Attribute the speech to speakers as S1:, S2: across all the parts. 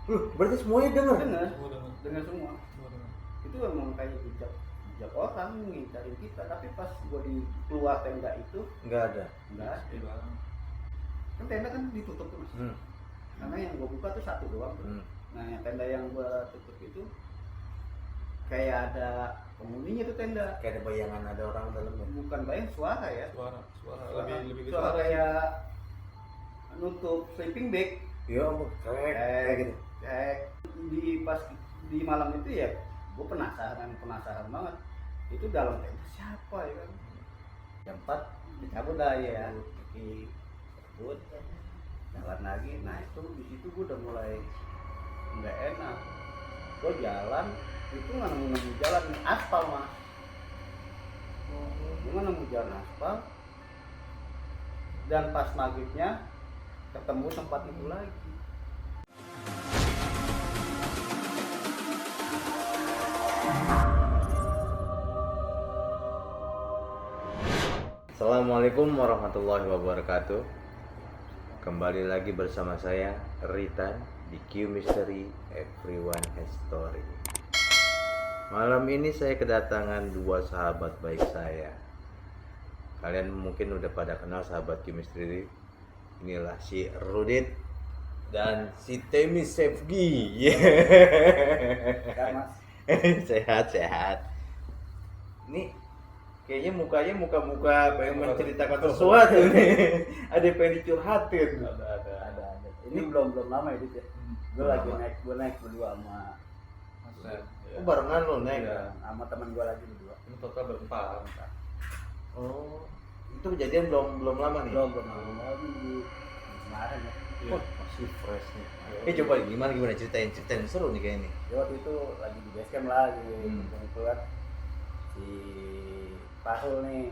S1: Berarti semuanya denger?
S2: dengar
S3: Semua dengar.
S2: dengar semua.
S3: Semua dengar.
S2: Itu emang kayak jejak orang ngincarin kita, tapi pas gua di keluar tenda itu
S1: Nggak ada.
S2: enggak ada.
S3: Sepi banget.
S2: Kan tenda kan ditutup tuh mas, karena yang gua buka tuh satu doang tuh. Nah yang tenda yang gua tutup itu kayak ada penghuninya tuh tenda,
S1: Kayak ada bayangan ada orang dalamnya.
S2: bukan bayang suara ya,
S3: Suara lebih ke
S2: suara
S3: suara.
S2: kayak nutup sleeping bag.
S1: Iya, kayak gitu.
S2: Kayak di pas di malam itu ya gue penasaran banget itu dalam tenda siapa ya kan. Jam 4 dicabut dah ya, di cabut jalan lagi. Nah itu di situ gue udah mulai nggak enak. Gue jalan itu nggak nemu jalan aspal mas, gue nggak nemu jalan aspal. Dan pas maghribnya ketemu tempat itu lagi.
S1: Assalamualaikum warahmatullahi wabarakatuh. Kembali lagi bersama saya Ritan di Q Mystery Everyone Has Story. Malam ini saya kedatangan dua sahabat baik saya. Kalian mungkin udah pada kenal sahabat Q Mystery. Inilah si Rudit dan si Temi Sefgi.
S2: Ya mas,
S1: Sehat-sehat. Ini kayaknya mukanya muka-muka pengen menceritakan sesuatu nih. Ada yang pengen dicurhatin.
S2: ada. Ini belum lama ya Dit ya. Gue lagi naik berdua sama
S1: Oh, barengan lo naik.
S2: iya, sama teman gue lagi berdua.
S3: Ini total berempat.
S1: Oh, itu kejadian belum lama nih.
S2: Belum lama minggu kemarin ya.
S1: Wah, masih fresh nih. Coba gimana ceritain seru nih kayak ini.
S2: Ya, waktu itu lagi di base camp lah gitu. Kebetulan si Pasul nih,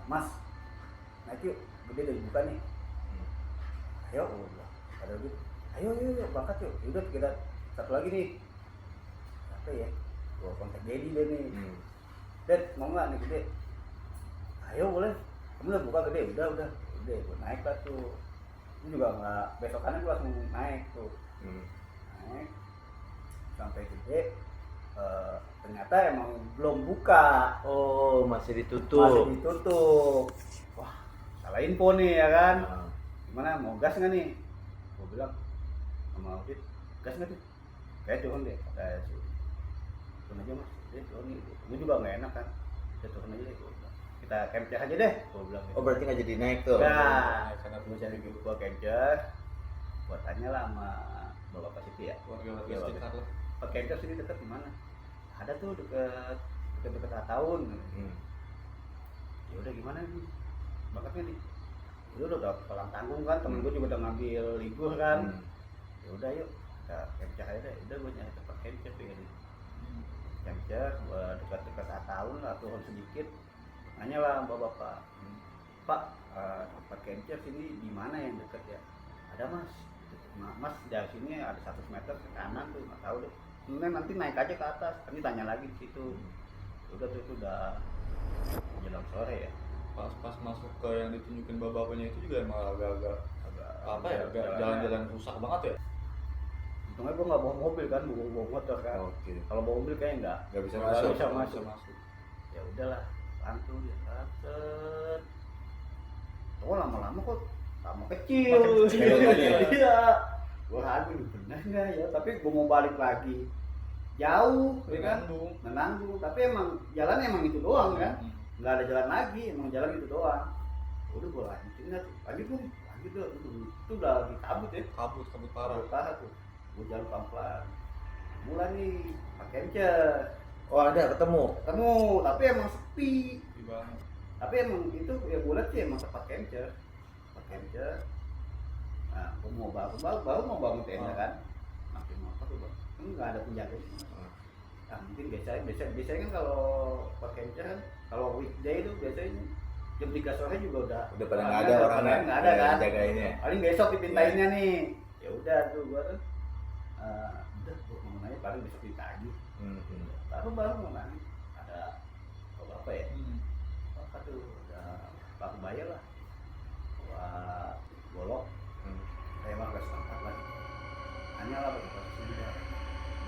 S2: Mas, naik yuk, gede udah dibuka nih. Ayo, gue bilang, ada gitu. Ayo, berangkat yuk. Yaudah kita satu lagi nih. Apa ya? Gue kontak Dedi deh nih. Ded, mau nggak nih gede? Ayo boleh. Kamu udah buka gede, udah, gue naik lah tuh. Ini juga nggak, besokannya gue langsung naik tuh. Naik sampai gede. Ternyata emang belum buka.
S1: Oh, masih ditutup.
S2: Wah, salah info nih ya kan. Gimana, mau gas nggak nih? Gue bilang sama Audit, gas nggak tuh? Kayak turun deh, kayak turun aja mas, dia turun nih. Gue juga nggak enak kan, kita turun aja deh. Gua bilang, kita capture aja deh. Gue bilang.
S1: Oh, berarti nggak jadi naik tuh.
S2: Nah, karena gue cari gue capture, gue tanya lah sama bapak Siti ya.
S3: Warga
S2: Iya,
S3: sekitar lah.
S2: Pak Capture sini dekat di mana? Ada tuh deket tahun. Ya udah gimana nih? Bakatnya nih. Ya udah kolam tanggung kan, temen gue juga udah ngambil libur kan. Ya udah yuk, kita capture aja deh. Udah gue nyari tempat capture tuh ini. Capture, gue dekat-dekat tahun lah, turun sedikit. Nanya lah bapak, Pak, tempat capture sini di mana yang dekat ya? Ada mas. Mas dari sini ada 100 meter ke kanan tuh, nggak tahu deh. Kemudian nanti naik aja ke atas, kami tanya lagi di situ. Udah tuh itu udah menjelang sore ya.
S3: Pas masuk ke yang ditunjukin bapaknya itu juga emang agak apa ya, agak jalan-jalan rusak banget ya.
S2: Untungnya gue nggak bawa mobil kan, bawa motor kan.
S1: Oke.
S2: Kalau bawa mobil kayaknya
S1: Nggak bisa
S2: nggak
S1: masuk.
S2: masuk. Ya udahlah, bantu dia set. Oh lama-lama kok sama kecil. Iya. Gue ragu bener nggak ya, tapi gue mau balik lagi jauh, ya kan? Menanggung. Tapi emang jalan emang itu doang kan, nggak ada jalan lagi, emang jalan itu doang. Udah gue lanjutin tuh, lanjut tuh, itu udah lagi kabut ya,
S3: Kabut parah.
S2: parah tuh. Gue jalan pelan-pelan, mulai nih pakai capture,
S1: Oh, ada ketemu.
S2: tapi emang sepi.
S3: Di banget.
S2: Tapi emang itu ya gue liat sih emang tempat capture. Nah, gue mau baru mau bangun tenda kan, makin motor tuh bang, kan nggak ada penjaga sih. Nah, mungkin biasanya kan kalau pakai capture kan, kalau weekday itu biasanya jam 3 sore juga udah
S1: Pada nggak ada orang
S2: nggak ada kan,
S1: jagainnya.
S2: paling besok dipintainnya nih. Ya udah tuh gue tuh udah gue mau nanya paling besok ditagi. baru mau nanya ada apa ya, apa tuh udah pakai bayar lah, wah golok. Saya mah nggak sepakat lagi. nanya lah posisi juga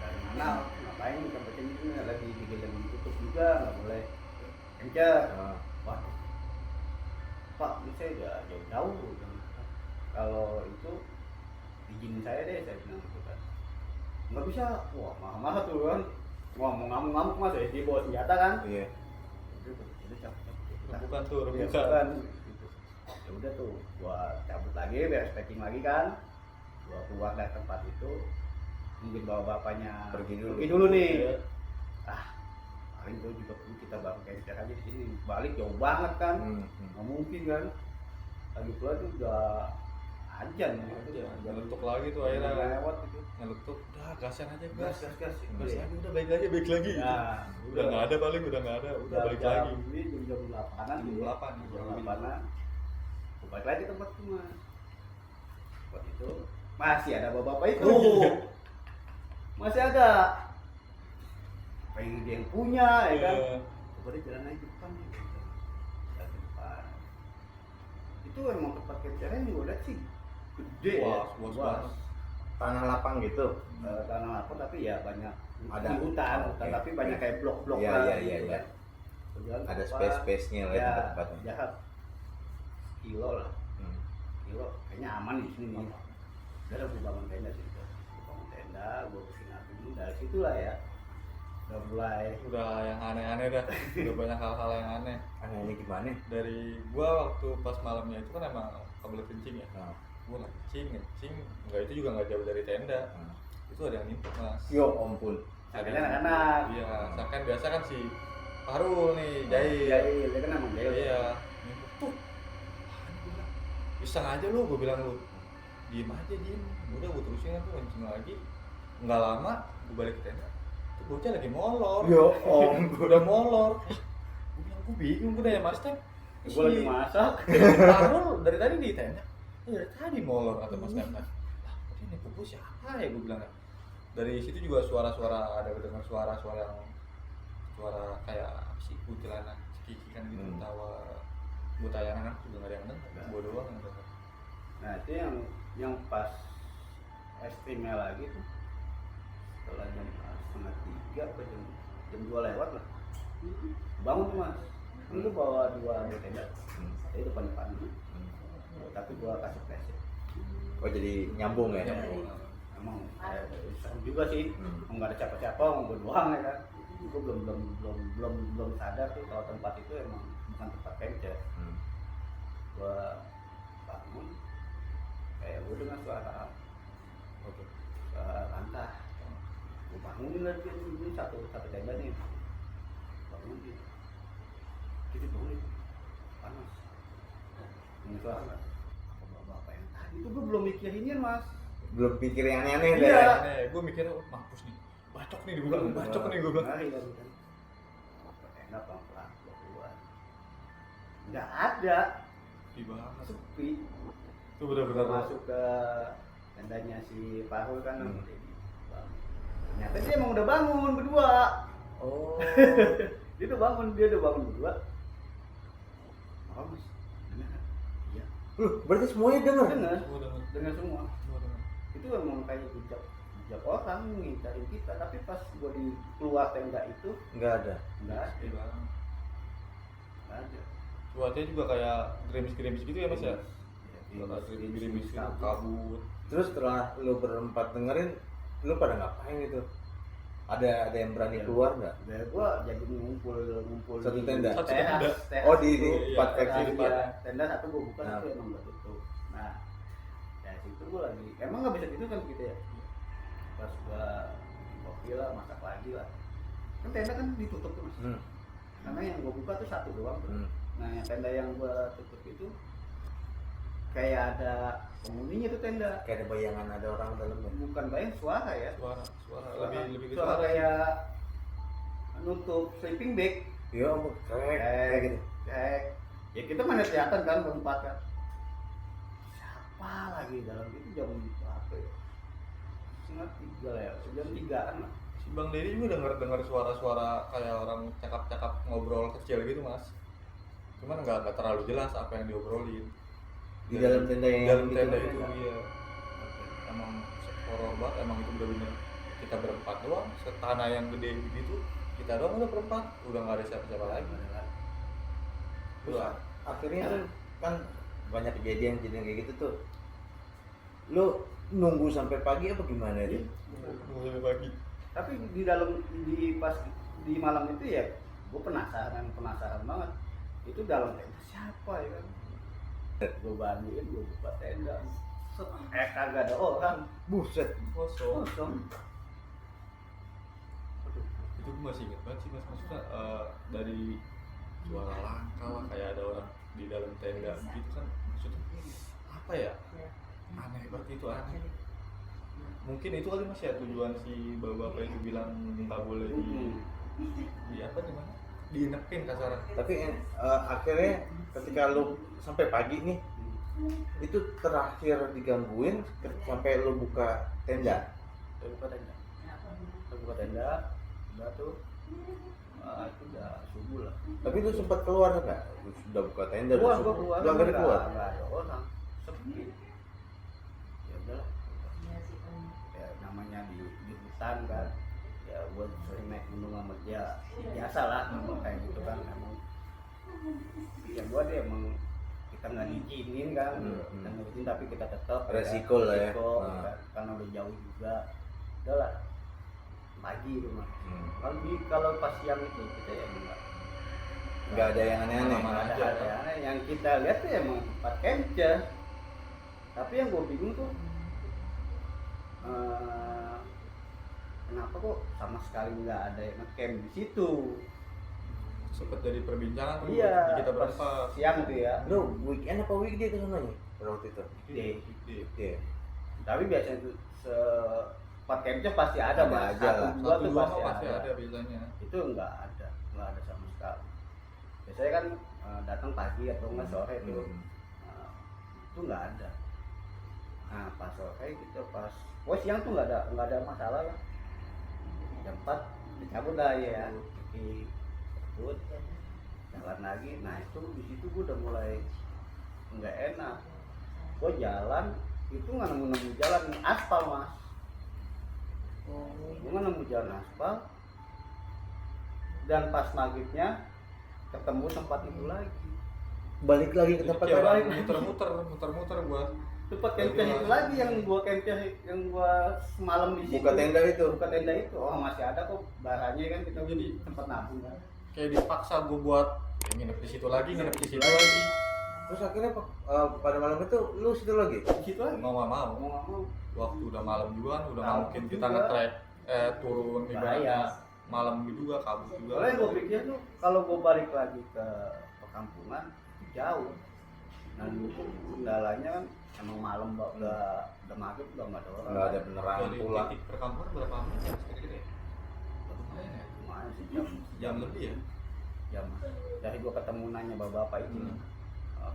S2: dari mana ngapain tempat ini lagi ditutup juga nggak boleh kencet. Waduh Pak, ini saya udah jauh-jauh kalau itu izin saya deh, saya bilang gitu kan. Nggak bisa, wah mahal-mahal tuh kan. Wah mau ngamuk-ngamuk mas, dia bawa senjata kan.
S1: Iya.
S2: Udah cabut.
S3: Bukan tuh,
S2: Ya,
S3: bukan.
S2: bukan. Gitu. Ya udah tuh, gua cabut lagi, beres packing lagi kan. Gua keluar dari tempat itu, mungkin bawa bapaknya
S1: Pergi
S2: dulu nih. Paling tuh juga kita baru kecer aja di sini. Balik jauh banget kan. Nggak mungkin kan. Lagi pula tuh udah ajan
S3: Ngelutuk lagi tuh akhirnya.
S2: lewat itu.
S3: Ngelutuk, udah gasan aja
S2: Gas.
S3: gas lagi, udah baik lagi
S2: Ya,
S3: udah nggak ada paling, udah nggak ada, udah balik lagi.
S2: Ini jam 8-an
S3: Jam 8,
S2: jam 8-an. Balik lagi tempat tuh mas. Tempat itu masih ada bapak-bapak itu. Masih ada. Pengen dia yang punya ya kan. Coba jalan aja ke depan nih. Jalan ke depan. Itu emang tempat kecernya gue lihat sih gede
S3: Luas banget.
S1: Tanah lapang gitu.
S2: Tanah lapang tapi ya banyak
S1: Ada.
S2: di hutan,
S1: Oke.
S2: tapi banyak kayak blok-blok
S1: Iya,
S2: lah
S1: iya,
S2: gitu
S1: iya,
S2: kan.
S1: iya.
S2: Berjalan
S1: Ada
S2: ke depan.
S1: space-space-nya lah
S2: Ya,
S1: tempatnya.
S2: jahat kilo lah, kilo kayaknya aman di sini nih. Udah gue bangun tenda sih, gue bangun tenda, gue kesini dulu dari situ lah ya. Udah mulai
S3: Udah yang aneh-aneh dah, udah banyak hal-hal yang aneh.
S1: Anehnya gimana?
S3: Dari gua waktu pas malamnya itu kan emang kebelet kencing ya. Gua nggak kencing, nggak itu juga nggak jauh dari tenda. Itu ada yang nimpuk mas.
S1: Yo ampun.
S2: akhirnya anak-anak.
S3: Iya, kan biasa kan si Farul nih jahil.
S2: Jahil, dia kan emang jahil.
S3: Iya, nimpuk tuh. Bisa aja lu, gua bilang lu. Diem aja diem. Udah gua terusin tuh kencing lagi. Nggak lama, gua balik ke tenda. Tuh bocah lagi molor.
S1: Yo ampun.
S3: Udah molor. Gua bilang gua bingung gua ya mas Tem.
S2: Gue lagi masak.
S3: Farul dari tadi di tenda. Dari tadi molor kata Mas Tem. Lah, ini pupus siapa ya gue bilang. Dari situ juga suara-suara, ada dengar suara-suara yang suara kayak apa sih, kuntilanak, cekikikan gitu, tawa butayan anak juga nggak ada yang dengar, gue doang yang dengar.
S2: Nah itu yang pas ekstrimnya lagi tuh setelah jam 2:30 atau jam 2 lewat lah bangun tuh mas. Lu bawa dua tenda, jadi depan-depan tapi gua kasih flash ya.
S1: Oh jadi nyambung ya?
S2: Emang serem juga sih, nggak ada siapa-siapa, mau gua doang ya kan. Gua belum sadar tuh kalau tempat itu emang bukan tempat kencer. Gua bangun, kayak gua dengar suara rantah. Gua bangunin lagi, ini satu tenda nih. Bangunin. Jadi bangunin, panas. Ini suara apa yang tadi itu gua belum mikirinnya mas.
S1: Belum pikir yang aneh-aneh
S2: Iya.
S1: dah.
S3: Gue mikirnya mampus nih, bacok nih gue bilang, bacok nih gue bilang.
S2: Lari lagi kan. Tenda pelan-pelan gua keluar. Nggak ada,
S3: Sepi banget.
S2: sepi.
S3: Itu benar-benar
S2: Masuk ke tendanya si Farul kan. Ternyata dia emang udah bangun berdua.
S1: Oh.
S2: Dia udah bangun berdua. Apa mas? Dengar kan? Iya.
S1: Berarti semuanya dengar?
S2: Dengar
S3: Semua
S2: semua.
S3: dengar.
S2: Itu emang kayak jejak orang ngincarin kita, tapi pas gua di keluar tenda itu
S1: Enggak ada.
S2: nggak
S3: Sepi
S2: ada.
S3: banget.
S2: Nggak ada.
S3: Cuacanya juga kayak gerimis-gerimis gitu ya mas ya?
S2: Iya,
S3: Gerimis gitu, kabut.
S1: Terus setelah lu berempat dengerin, lu pada ngapain itu? Ada yang berani keluar nggak?
S2: Ya gua jadi ngumpul
S1: Satu
S2: di
S1: tenda?
S3: Satu
S2: teras,
S3: tenda.
S2: teras
S1: Oh di
S2: itu.
S1: tempat
S3: iya,
S1: versi
S2: Tenda,
S1: depan.
S2: iya. Tenda satu gua buka
S1: Nah.
S2: itu emang gak tutup. Nah dari situ gua lagi emang nggak bisa tidur kan gitu ya. Pas gua bikin kopi lah, masak lagi lah. Kan tenda kan ditutup tuh mas. Karena yang gua buka tuh satu doang tuh. Nah yang tenda yang gua tutup itu kayak ada penghuninya tuh tenda.
S1: Kayak ada bayangan ada orang dalamnya.
S2: Bukan bayang, suara ya.
S3: Suara lebih ke
S2: suara
S3: suara.
S2: kayak nutup sleeping bag.
S1: Iya, ampun, kayak gitu.
S2: Ya kita mana kelihatan kan berempat kan. Siapa lagi dalam itu jam berapa ya? 2:30 lah ya, jam 3-an lah.
S3: Si Bang Dedi juga dengar suara-suara kayak orang cakap-cakap ngobrol kecil gitu mas. Cuman nggak terlalu jelas apa yang diobrolin.
S1: Di dalam tenda yang
S3: dalam
S1: gitu.
S3: tenda itu iya. Sama emang horor banget, emang itu bener-bener kita berempat doang, setanah yang gede begitu kita doang udah berempat, udah nggak ada siapa-siapa lagi.
S1: Terus akhirnya tuh kan banyak kejadian kayak gitu tuh. Lu nunggu sampai pagi apa gimana itu?
S3: Mulai pagi.
S2: Tapi di dalam pas di malam itu ya gue penasaran banget, itu dalam tenda siapa ya kan. Gue bantuin, gue buka tenda, kagak ada orang,
S1: Buset.
S3: Kosong.
S2: kosong.
S3: Itu gue masih ingat banget sih mas, maksudnya dari suara langkah lah kayak ada orang di dalam tenda gitu kan, maksudnya apa ya, aneh banget itu, aneh. Mungkin itu kali mas ya tujuan si bapak itu bilang nggak boleh di apa gimana, diinekin kasar.
S1: Tapi akhirnya ketika lu sampai pagi nih, itu terakhir digangguin sampai lu buka tenda.
S2: Saya buka tenda, udah tuh, itu udah subuh lah.
S1: Tapi lu sempat keluar nggak? Lu sudah buka tenda,
S2: Keluar,
S1: udah
S2: gua keluar,
S1: lu nggak keluar.
S2: nggak ada orang, sepi. Ya udahlah. Ya namanya di hutan kan, ya gua sering naik gunung sama dia, biasa lah memang kayak gitu kan, emang. Ya gua deh emang kita nggak diizinin kan, kita nggak izin tapi kita tetap
S1: Resiko lah ya.
S2: kan, karena udah jauh juga. Udahlah, pagi rumah. Kalau pas siang itu kita ya
S1: Nggak ada yang aneh-aneh.
S2: nggak ada aneh-aneh. Yang kita lihat tuh emang tempat campnya. Tapi yang gue bingung tuh kenapa kok sama sekali nggak ada yang ngecamp di situ.
S3: Sempet jadi perbincangan tuh
S2: Iya,
S3: di kita
S2: pas
S3: berempat.
S2: siang tuh ya.
S1: Lu weekend apa weekday ke sana nih? Waktu itu.
S2: Weekday.
S1: Iya.
S2: Tapi biasanya tuh tempat campnya pasti ada,
S1: Ada
S2: Mas.
S1: aja lah.
S2: Satu dua tuh
S3: Satu dua
S2: pasti
S3: pasti
S2: ada.
S3: ada biasanya.
S2: Itu nggak ada sama sekali. Biasanya kan datang pagi atau nggak sore tuh. Itu nggak ada. Nah pas sore kita siang tuh nggak ada masalah lah. Jam 4 dicabut lah ya, cabut jalan lagi. Nah itu di situ gue udah mulai nggak enak. Gue jalan itu nggak nemu jalan aspal, Mas. Gue nggak nemu jalan aspal, dan pas maghribnya ketemu tempat itu lagi.
S1: Balik lagi ke
S3: Jadi
S1: tempat
S3: kayak
S1: yang
S3: orang
S1: lain.
S3: muter-muter gua.
S2: Tempat camping itu lagi yang gua semalam di situ.
S1: Buka tenda itu.
S2: Buka tenda itu. Oh masih ada kok barangnya kan, kita
S3: Jadi
S2: tempat nabung kan.
S3: kayak dipaksa gua buat nginep di situ lagi, nginep di situ lagi.
S1: Terus akhirnya pada malam itu lu situ lagi?
S2: Di situ lagi.
S3: Mau nggak mau.
S2: Mau nggak mau.
S3: Waktu udah malam juga kan, udah nggak
S2: Kabut
S3: mungkin kita
S2: juga.
S3: nge-trek turun
S2: Bahaya.
S3: ibaratnya malam juga, kabut juga.
S2: Soalnya gue pikir tuh kalau gue balik lagi ke perkampungan itu jauh. Nah dulu kendalanya kan emang malam udah maghrib udah nggak ada orang.
S1: Nggak ada penerangan
S3: Dari
S1: pula.
S3: titik perkampungan berapa menit ya kira-kira ya? Lumayan ya?
S2: Lumayan sih
S3: Jam lebih ya?
S2: jam. Dari gue ketemu nanya bapak itu,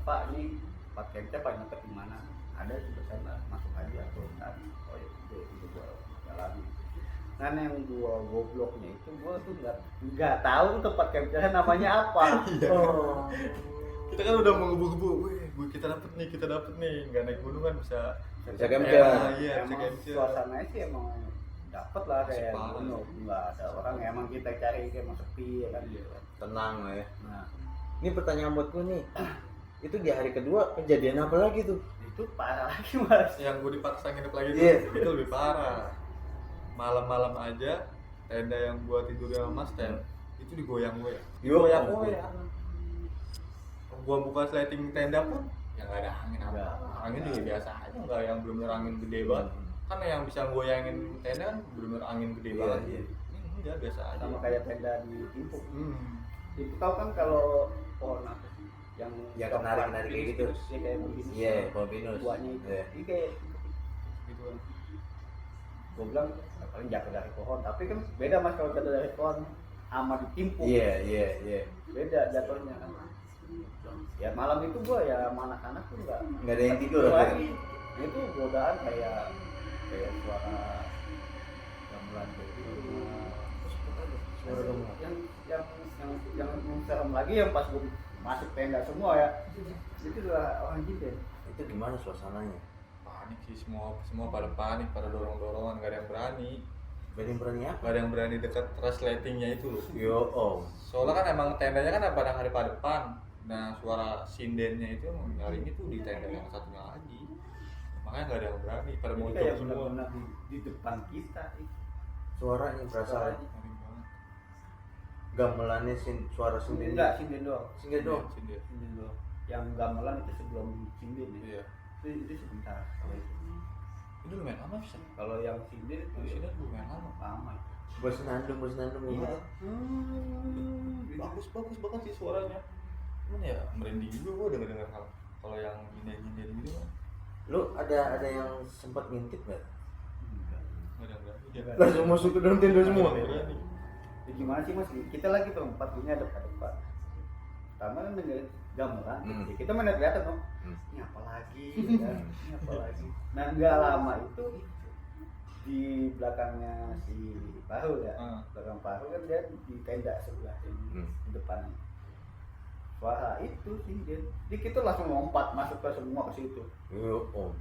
S2: Pak ini Pak Kemca Pak nyepet di mana? Ada di sana, masuk aja tuh tadi. Oh ya itu gue jalan. Kan yang gua gobloknya itu gua tuh nggak tahu tempat campnya namanya apa. Oh.
S3: Kita kan udah menggebu-gebu, kita dapet nih, nggak naik gunung kan bisa
S1: Bisa campnya.
S3: Iya, bisa
S2: Emang
S3: campnya.
S2: suasananya sih emang dapet lah kayak
S3: Separah.
S2: gunung, nggak ada orang, emang kita cari kayak emang sepi ya kan.
S1: Tenang lah ya.
S2: Nah
S1: Ini pertanyaan buat gue nih. Itu di hari kedua kejadian apa lagi tuh?
S2: itu parah lagi Mas.
S3: Yang gue dipaksa nginep lagi tuh,
S1: Iya.
S3: itu lebih parah. Malam-malam aja, tenda yang gua tidur sama Mas Ten, itu digoyang-goyang.
S1: Yo,
S3: Digoyang-goyang. Gua buka sliding tenda pun, ya nggak ada angin apa.
S2: Nggak.
S3: Angin juga biasa aja, nggak yang benar-benar angin gede banget. Kan yang bisa goyangin tenda kan benar-benar angin gede
S1: Iya,
S3: banget.
S1: iya.
S3: Ini enggak, biasa aja.
S2: Sama kayak tenda di Timpuk.
S3: Hmm.
S2: Itu tahu kan kalau pohon apa sih? Yang
S1: Menarik-menarik kayak gitu.
S2: Ya kayak begini.
S1: Iya, pohon pinus.
S2: Buahnya itu.
S1: Iya.
S2: Ini kayak
S3: Gitu kan.
S2: gue bilang paling jatuh dari pohon, tapi kan beda Mas kalau jatuh dari pohon sama ditimpuk.
S1: Iya.
S2: Beda jatuhnya kan. Ya malam itu gua ya sama anak-anak tuh
S1: Nggak ada yang tidur
S2: lagi. Itu godaan kayak suara gamelan gitu.
S1: Suara gamelan.
S2: Yang serem lagi yang pas gua masuk tenda semua ya. Itu udah orang gitu.
S1: Itu gimana suasananya?
S3: panik sih, semua pada panik, pada dorong-dorongan, gak ada yang berani.
S1: Berani apa?
S3: Gak ada yang berani dekat resletingnya itu loh.
S1: Yo om.
S3: Soalnya kan emang tendanya kan pada hari pada depan. Nah suara sindennya itu emang nyaring itu di tenda yang satunya lagi. Makanya gak ada yang berani, pada mau
S2: Ini
S3: jauh
S2: kayak
S3: semua.
S2: benar-benar di depan kita.
S1: Suaranya berasa
S3: Nyaring banget.
S1: gamelannya suara sinden.
S2: Enggak, sinden doang.
S1: Sinden doang.
S3: Sinden.
S2: Sinden doang. Yang gamelan itu sebelum sinden ya.
S3: Iya.
S2: Itu sebentar. Kalau itu.
S3: Itu lumayan lama sih.
S2: Kalau yang sinden itu
S3: Di sini lumayan lama.
S2: lama.
S1: Bos nandung
S3: Iya.
S1: gitu.
S3: Bagus banget sih suaranya. Cuman ya merinding juga gua denger hal. Kalau yang nyinden gitu kan
S1: Lu ada yang sempat ngintip nggak?
S2: Enggak.
S3: nggak ada yang berani. Dia
S1: Langsung masuk ke dalam tenda semua.
S3: nggak ada yang berani.
S2: Ya, gimana sih mas? Kita lagi berempat punya depan. Pertama kan dengerin gamelan. Ya, kita mana kelihatan dong. Ini apa lagi? Ya? Ini apa lagi? Nah nggak lama itu di belakangnya si Pahu ya. Belakang Pahu kan dia di tenda sebelah ini di depannya. Wah itu sih dia. Jadi kita langsung lompat masuk ke semua ke situ.
S1: Yo om.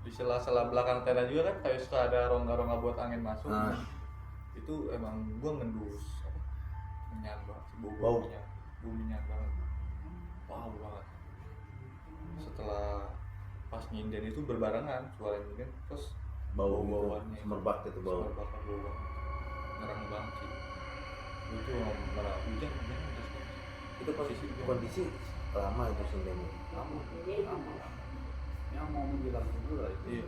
S3: Di sela-sela belakang tenda juga kan kayak suka ada rongga-rongga buat angin masuk. Itu emang gua ngendus apa? Menyan banget sih baunya. Buminya banget. Bau banget. Setelah pas nyinden itu berbarengan suara nyinden terus
S1: Bau-bauannya semerbak itu bau.
S3: Semerbak bau. Ngerang banget sih. Itu malah hujan terus.
S1: Itu kondisi lama itu sindennya.
S2: Lama. Yang mau menjelang subuh lah itu.
S3: Iya.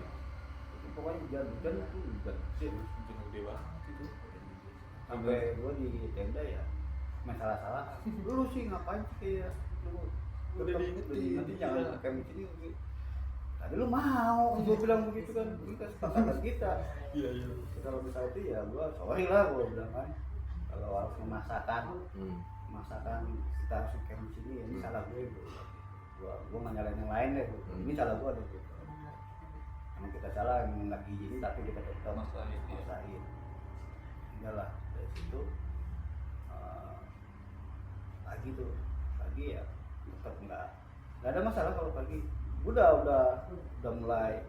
S2: Itu pokoknya hujan itu hujan sih.
S3: Hujan gede banget itu.
S2: Sampai gua di tenda ya masalah lu sih ngapain sih kayak lu
S3: Udah diingetin.
S2: nanti jangan kayak begini tadi lu mau gua bilang begitu kan ini kan kesepakatan kita.
S3: Iya.
S2: Kalau bisa itu ya gua sorry lah gua bilang kan kalau harus masakan kita harus kayak di sini ya ini salah gue gua nggak nyalain yang lain deh ini salah gua deh gitu. Emang kita salah yang lagi izinin tapi kita tetap
S3: Masahin.
S2: enggak lah dari situ pagi ya tetap nggak ada masalah kalau pagi udah mulai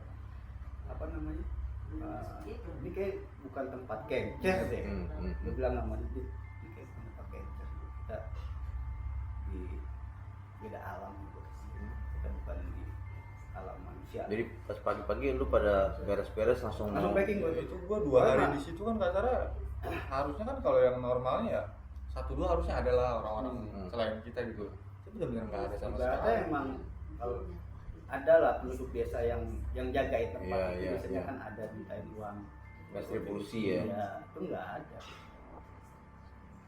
S2: apa namanya ini kayak bukan tempat kencer deh dia bilang namanya ini kayak bukan tempat kencer kita di beda alam gitu kita bukan di alam manusia.
S1: Jadi pas pagi-pagi lu pada beres-beres langsung
S2: packing gua
S3: Itu gua 2 hari di situ kan kasarnya harusnya kan kalau yang normalnya ya 1-2 harusnya adalah orang-orang selain kita gitu. Itu benar-benar nggak ada sama
S2: Nggak ada
S3: sekali.
S2: emang kalau ada lah penduduk desa yang jagain tempat
S1: Iya,
S2: itu
S1: iya,
S2: biasanya
S1: iya.
S2: kan ada mintain uang
S1: distribusi ya.
S2: Iya, itu nggak ada.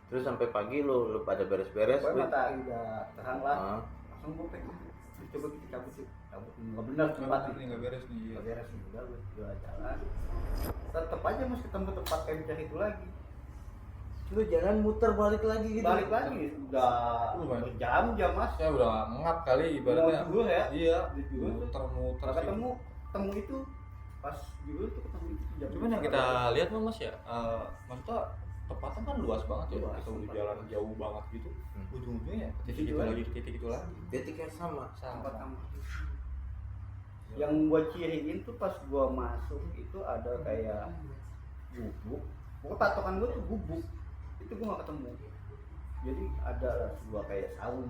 S1: Terus sampai pagi lu pada beres-beres.
S2: Pokoknya
S1: lu-
S2: matahari udah terang lah,
S1: Ah.
S2: langsung gue pengen coba kita cabut nggak benar tempat
S3: Ini nggak beres nih.
S2: nggak beres udah gue jalan tetep aja mas ketemu tempat kencer itu lagi
S1: Lu jangan muter balik lagi gitu.
S2: balik lagi udah berjam-jam mas
S3: Ya udah ngap kali ibaratnya.
S2: Mau juhur ya?
S3: Iya.
S2: Di juhur tuh.
S3: Muter-muter
S2: Kalau
S3: sih.
S2: ketemu itu pas dulu tuh ketemu itu jam
S3: Cuman yang kita lihat mah mas ya, maksudnya tempatnya kan luas banget ya.
S2: Luas,
S3: Kita udah
S2: tempat.
S3: jalan jauh banget gitu. Ujung-ujungnya ya
S2: Di
S3: titik
S2: situ
S3: itu
S2: lagi.
S3: lagi, titik itu lagi.
S1: Detiknya sama.
S2: tempat
S3: Sama.
S2: sama yang gua ciriin tuh pas gua masuk itu ada kayak gubuk pokoknya patokan gua tuh gubuk itu gua nggak ketemu jadi ada sebuah kayak saung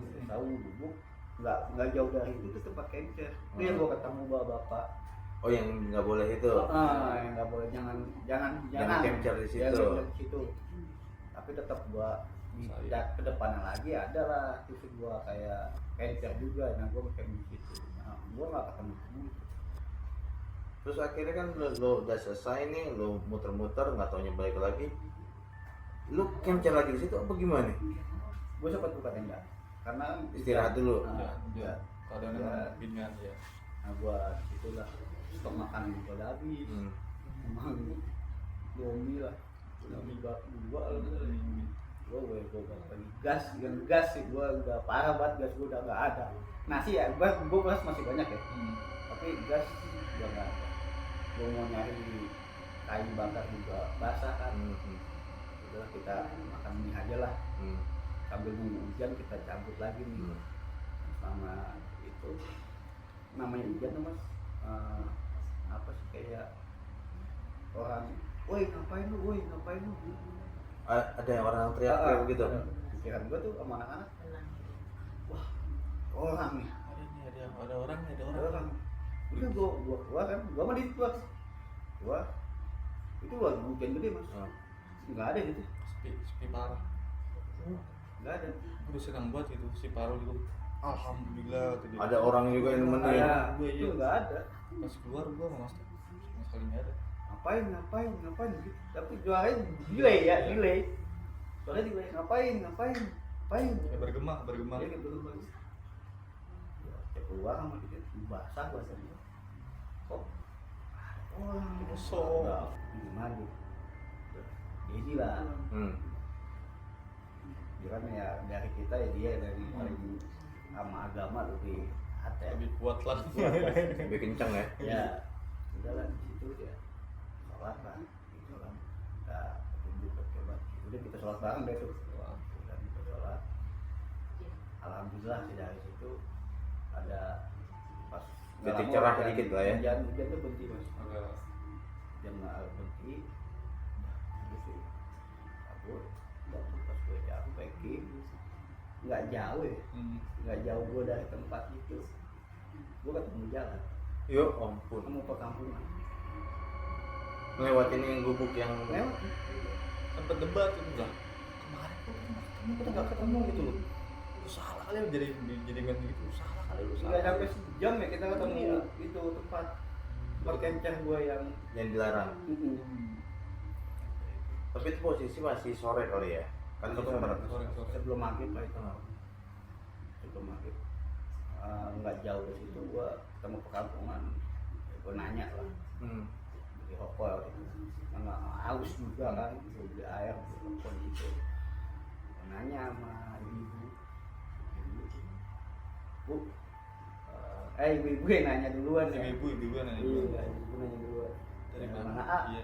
S2: gubuk nggak jauh dari itu tempat kencer itu yang gua ketemu bapak
S1: Oh yang nggak boleh itu.
S2: yang nggak boleh jangan
S1: kencer di situ.
S2: Jangan kencer di situ tapi tetap gua di ke depannya lagi ada lah itu gua kayak kencer juga nah gua kayak di situ nah gua nggak ketemu.
S1: Terus akhirnya kan lu udah selesai nih, lu muter-muter nggak taunya balik lagi. Lu kencer lagi di situ apa gimana?
S2: Gue sempat buka tenda karena
S1: Istirahat dulu.
S3: Ya,
S2: ya.
S3: kadang
S2: Ya.
S3: bingungan ya.
S2: Nah gua itulah stok makanan gua udah habis emang domi lah domi dua gue lagi gas sih gua udah parah banget gas gua udah nggak ada nasi ya gua gas masih banyak ya tapi gas udah nggak ada gua mau nyari kayu bakar juga basah kan udah kita makan mie aja lah sambil nunggu hujan kita cabut lagi nih sama itu namanya hujan tuh mas apa sih kayak orang, woi ngapain lu, woi ngapain lu.
S1: Ada orang teriak gitu.
S2: Pikiran gua tuh sama anak-anak, wah orang nih,
S3: Ada orang.
S2: udah gua keluar kan, gua mah di keluar, itu luar hujan gede mas, nggak ada gitu,
S3: Sepi parah.
S2: nggak ada.
S3: Udah senang banget gitu si Parul itu. Alhamdulillah tadi.
S1: Ada orang juga yang nemenin.
S2: Ada,
S3: Iya.
S2: itu nggak ada.
S3: Pas keluar gua sama Master sama sekali nggak ada.
S2: Ngapain gitu. Tapi jualnya delay. Soalnya delay, ngapain.
S3: Ya bergema.
S2: Dia gitu loh. Ya keluar sama dia, basah bahasanya. Kok orang
S3: Kosong.
S2: gimana gitu. Jadi lah, dia kan ya dari kita ya dia dari paling sama agama lebih hati.
S3: Lebih kuat lah.
S1: Lebih kencang ya.
S2: Ya, udahlah di situ ya. Sholat kan, gitu kan. Kita tunjuk coba. Udah kita sholat bareng deh tuh. Udah kita sholat. Alhamdulillah sih dari situ ada pas
S1: Titik cerah dikit lah ya.
S2: Hujan tuh berhenti mas.
S3: Agak
S2: Hujan nggak berhenti. Gitu. Aku waktu pas gue jauh packing nggak jauh ya. Nggak jauh gue dari tempat itu. Gue ketemu jalan.
S1: Yo ampun.
S2: Kamu perkampungan.
S1: Ngelewatin yang gubuk yang
S2: Lewat.
S3: sempet debat itu lah. Kemarin kita nggak ketemu gitu loh. Lu salah kali lu jadi main gitu. Salah kali lu
S2: Nggak
S3: salah.
S2: sampai sejam ya kita ketemu itu tempat berkencan gue yang
S1: dilarang. Tapi itu posisi masih sore kali ya. Kan itu
S3: Sore.
S2: sebelum maghrib lah itu. Sebelum maghrib. Nggak jauh dari situ gue ketemu perkampungan. Gue nanya lah. Di rokok itu karena haus juga kan, beli air di rokok gitu. Nanya sama ibu, bu, ibu yang nanya duluan ya.
S3: Ibu kan nanya
S2: Iya,
S3: duluan.
S2: ibu nanya duluan.
S3: Dari
S2: Mana
S3: mana?
S2: A?
S3: Iya.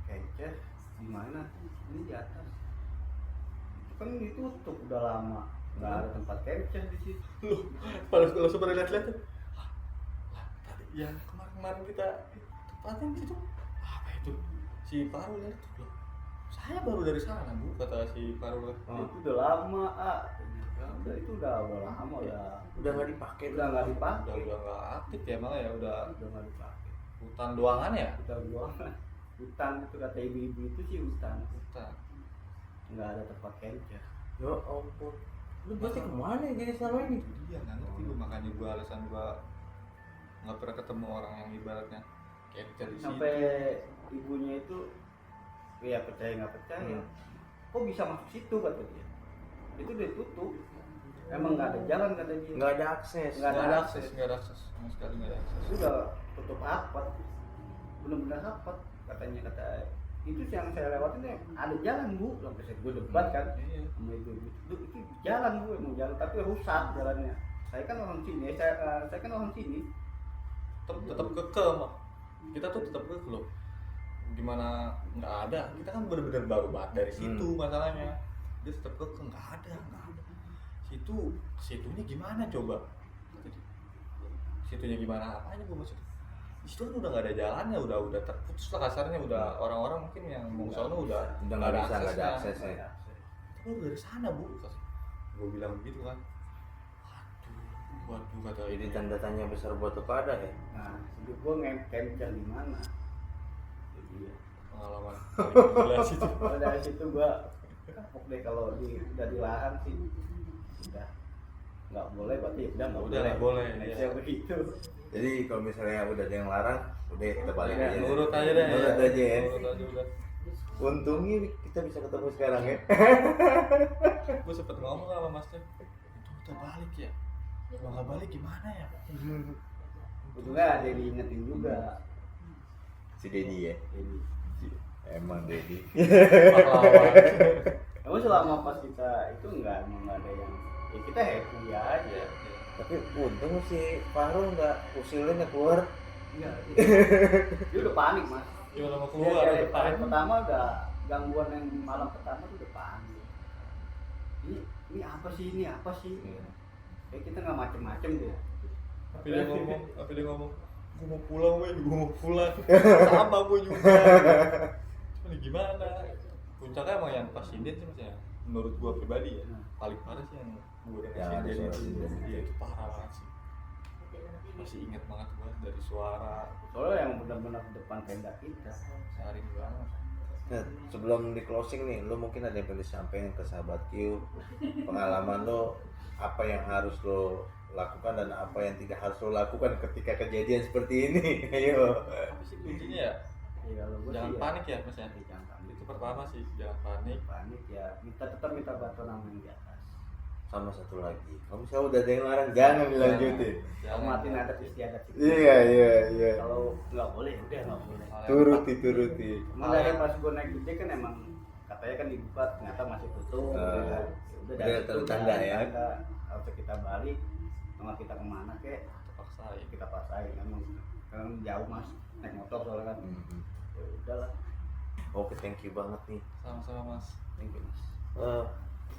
S2: Kences di mana? Ini di atas. Itu kan ditutup udah lama, nggak ada tempat kences di situ.
S3: Kalau sempat lihat-lihat tuh. Tadi yang kemarin kita tempatin di situ. Apa itu? Si Parul ya tuh. Saya baru dari sana, Bu, kata si Parul.
S2: Itu udah lama, udah itu udah lama
S1: Udah nggak dipakai.
S2: udah nggak dipakai,
S3: Udah nggak aktif ya malah ya, udah
S2: nggak dipakai.
S3: hutan doangan ya.
S2: Hutan itu kata ibu-ibu itu sih hutan,
S3: Hutan.
S2: nggak ada tempat kences.
S1: Yo ampun. Lu berarti kemana ya jadi selama ini?
S3: Iya nggak ngerti gue, makanya gue alasan gue nggak pernah ketemu orang yang ibaratnya kayak di situ.
S2: Sampai ibunya itu ya percaya nggak percaya, kok bisa masuk situ kata dia. Itu udah tutup, emang nggak ada jalan kata dia.
S1: Nggak ada akses.
S2: Nggak
S3: Nggak ada akses sama sekali nggak ada akses.
S2: Itu udah tutup rapat, benar-benar rapat katanya. Kata itu yang saya lewatin ya ada jalan bu, sampai saya gue debat kan
S3: Iya.
S2: sama ibu-ibu. Itu jalan bu, emang jalan tapi rusak jalannya. Saya kan orang sini, saya kan orang sini.
S3: Tetap keke mah. Kita tuh tetap keke loh. Gimana nggak ada? Kita kan benar-benar baru banget dari situ masalahnya. Dia tetap keke nggak ada. Situnya gimana coba? Situnya gimana? Apanya gue maksud? Di situ kan udah nggak ada jalannya, udah terputus lah kasarnya, udah orang-orang mungkin yang mau ke sana udah
S1: nggak bisa, nggak ada aksesnya.
S3: Tapi lu dari sana bu, gue bilang begitu kan. Waduh kata
S1: Jadi tanda tanya besar buat kepada ya.
S2: Nah, hidup gue nge-capture di mana? Jadi ya.
S3: pengalaman paling gila sih itu.
S2: Kalau dari situ gue kapok deh kalau udah dilarang sih. Udah nggak boleh berarti udah nggak boleh.
S3: Iya.
S2: Saya begitu.
S1: Jadi kalau misalnya udah ada yang larang, udah kita balik
S2: Ya,
S1: aja.
S3: Nurut aja deh.
S1: Nurut aja ya.
S3: Nurut aja udah.
S1: Untungnya kita bisa ketemu sekarang ya.
S3: Gue sempet ngomong sama Mas Teh, itu kita balik ya. Kalau nggak balik gimana ya?
S2: Untungnya ada yang diingetin juga.
S1: Si Dedi ya.
S2: Jadi,
S1: Emang Dedi.
S3: Pahlawan.
S2: kamu selama pas kita itu emang nggak ada yang ya kita happy aja.
S1: Tapi untung si Fahrul nggak usilnya keluar.
S2: Iya. Dia udah panik mas.
S3: Gimana mau
S2: Dia
S3: keluar?
S2: dari
S3: Udah
S2: hari
S3: panik.
S2: pertama udah gangguan yang malam pertama tuh udah panik. Ini apa sih Kayak kita nggak macem-macem deh.
S3: Apa dia ngomong? gue mau pulang weh, gue mau pulang sama gue juga. Ini gimana? Puncaknya emang yang pas sinden sih mas ya, menurut gue pribadi ya, paling parah sih yang gue udah
S1: Yang ada
S3: sinden
S1: suara
S3: itu.
S1: sinden.
S3: Iya itu parah banget sih. Masih inget banget gue dari suara,
S2: Soalnya yang benar-benar depan tenda kita.
S3: sehari banget.
S1: Nah, sebelum di closing nih, lo mungkin ada yang pengen disampaikan ke sahabat Q, pengalaman lo, apa yang harus lo lakukan dan apa yang tidak harus lo lakukan ketika kejadian seperti ini. Ayo.
S3: Tapi sih kuncinya ya,
S2: Ya kalau gue
S3: jangan
S2: sih
S3: panik ya mas ya.
S2: Jangan panik.
S3: Itu pertama sih, jangan panik.
S2: Panik ya, tetap minta bantuan sama yang di atas.
S1: Sama satu lagi, kalau misalnya udah ada yang larang, jangan dilanjutin.
S2: Kalau mati adat istiadat itu.
S1: Iya.
S2: Kalau nggak boleh, udah nggak boleh.
S1: Turuti.
S2: Emang dari pas gue naik gede kan emang katanya kan dibuka, ternyata masih tutup.
S1: Ah,
S2: Ya
S1: udah
S2: dari
S1: ada
S2: situ
S1: tanda
S2: kan
S1: ya.
S2: tanda, harus kita balik, sama kita kemana kek
S3: Paksain.
S2: kita paksain emang kan jauh mas naik motor soalnya kan.
S1: Mhm.
S2: Ya udahlah,
S1: Oke, thank you banget nih.
S3: Sama-sama mas.
S2: thank you mas.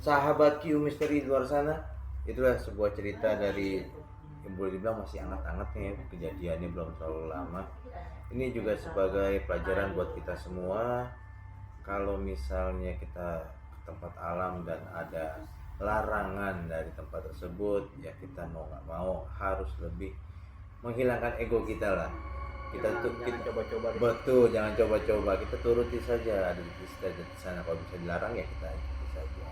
S1: Sahabat Q Misteri di luar sana, itulah sebuah cerita dari yang boleh dibilang masih hangat-hangatnya ya, kejadiannya belum terlalu lama. Ini juga sebagai pelajaran buat kita semua, kalau misalnya kita ke tempat alam dan ada larangan dari tempat tersebut, ya kita mau nggak mau harus lebih menghilangkan ego kita lah. Kita
S2: Jangan coba-coba deh.
S1: betul, jangan coba-coba, kita turuti saja ada di sana. Kalau bisa dilarang ya kita ikuti saja.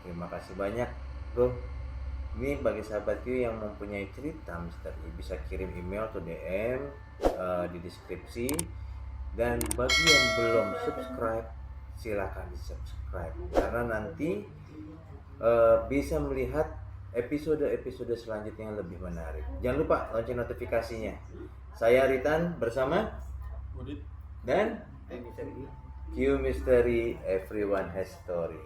S1: Terima kasih banyak bro. Ini bagi sahabat Q yang mempunyai cerita misteri bisa kirim email atau DM di deskripsi. Dan bagi yang belum subscribe, silakan di subscribe karena nanti bisa melihat episode-episode selanjutnya yang lebih menarik. Jangan lupa lonceng notifikasinya. Saya Ritan bersama
S3: Udit.
S1: dan
S2: Thank you,
S1: Q Mystery, Everyone Has Story.